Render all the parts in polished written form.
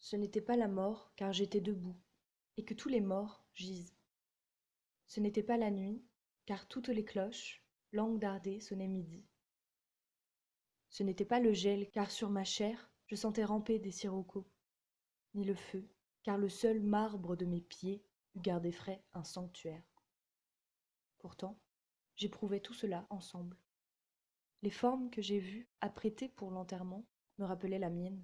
Ce n'était pas la mort, car j'étais debout, et que tous les morts gisent. Ce n'était pas la nuit, car toutes les cloches, langues dardées, sonnaient midi. Ce n'était pas le gel, car sur ma chair, je sentais ramper des siroccos. Ni le feu, car le seul marbre de mes pieds eût gardé frais un sanctuaire. Pourtant, j'éprouvais tout cela ensemble. Les formes que j'ai vues apprêtées pour l'enterrement me rappelaient la mienne,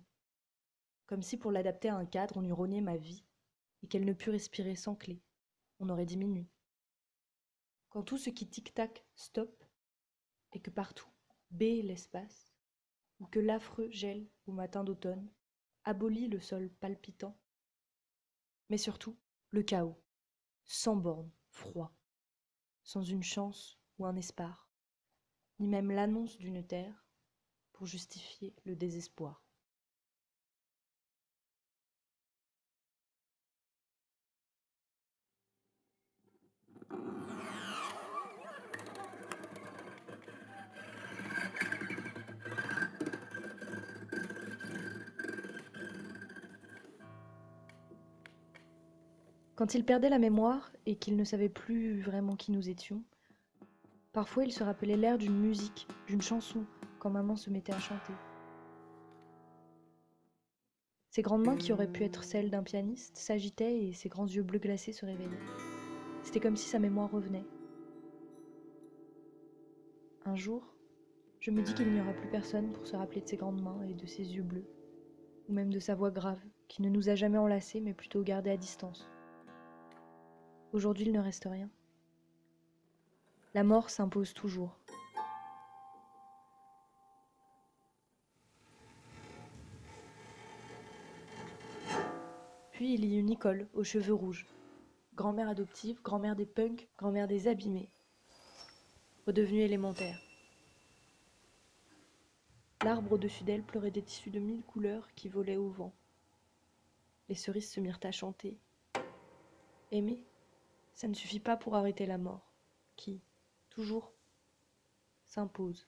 comme si pour l'adapter à un cadre on eût rogné ma vie, et qu'elle ne pût respirer sans clé. On aurait dit minuit. Quand tout ce qui tic-tac stoppe, et que partout bée l'espace, ou que l'affreux gel au matin d'automne abolit le sol palpitant, mais surtout le chaos, sans borne, froid, sans une chance ou un espoir, ni même l'annonce d'une terre pour justifier le désespoir. Quand il perdait la mémoire et qu'il ne savait plus vraiment qui nous étions, parfois il se rappelait l'air d'une musique, d'une chanson, quand maman se mettait à chanter. Ses grandes mains, qui auraient pu être celles d'un pianiste, s'agitaient et ses grands yeux bleus glacés se réveillaient. C'était comme si sa mémoire revenait. Un jour, je me dis qu'il n'y aura plus personne pour se rappeler de ses grandes mains et de ses yeux bleus, ou même de sa voix grave, qui ne nous a jamais enlacés mais plutôt gardés à distance. Aujourd'hui, il ne reste rien. La mort s'impose toujours. Puis il y eut Nicole, aux cheveux rouges. Grand-mère adoptive, grand-mère des punks, grand-mère des abîmés. Redevenue élémentaire. L'arbre au-dessus d'elle pleurait des tissus de 1000 couleurs qui volaient au vent. Les cerises se mirent à chanter. Aimer, ça ne suffit pas pour arrêter la mort, qui, toujours, s'impose.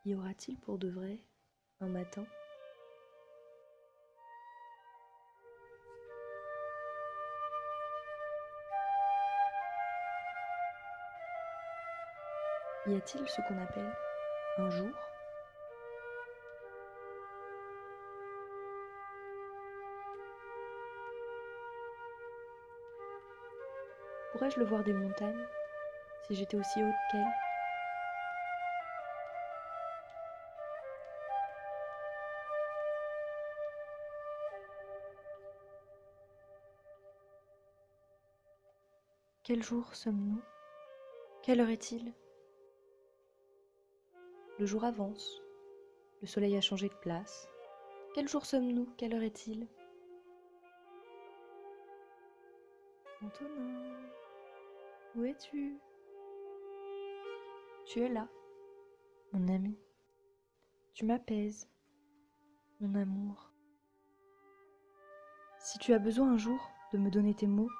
Y aura-t-il pour de vrai un matin ? Y a-t-il ce qu'on appelle un jour ? Pourrais-je le voir des montagnes, si j'étais aussi haute qu'elle ? Quel jour sommes-nous ? Quelle heure est-il ? Le jour avance, le soleil a changé de place. Quel jour sommes-nous ? Quelle heure est-il ? Antonin, où es-tu ? Tu es là, mon ami. Tu m'apaises, mon amour. Si tu as besoin un jour de me donner tes mots,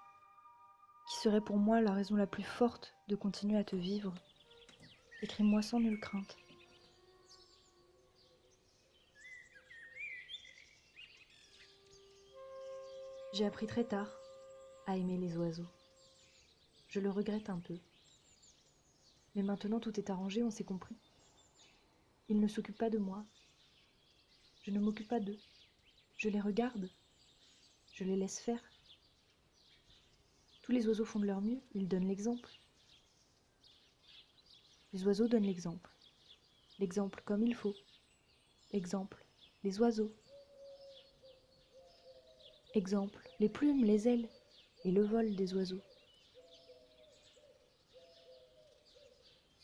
qui seraient pour moi la raison la plus forte de continuer à te vivre, écris-moi sans nulle crainte. J'ai appris très tard à aimer les oiseaux. Je le regrette un peu. Mais maintenant tout est arrangé, on s'est compris. Ils ne s'occupent pas de moi. Je ne m'occupe pas d'eux. Je les regarde. Je les laisse faire. Tous les oiseaux font de leur mieux, ils donnent l'exemple. Les oiseaux donnent l'exemple. L'exemple comme il faut. Exemple, les oiseaux. Exemple, les plumes, les ailes et le vol des oiseaux.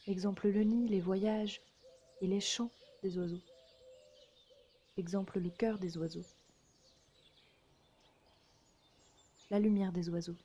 Exemple, le nid, les voyages et les chants des oiseaux. Exemple, le cœur des oiseaux. La lumière des oiseaux.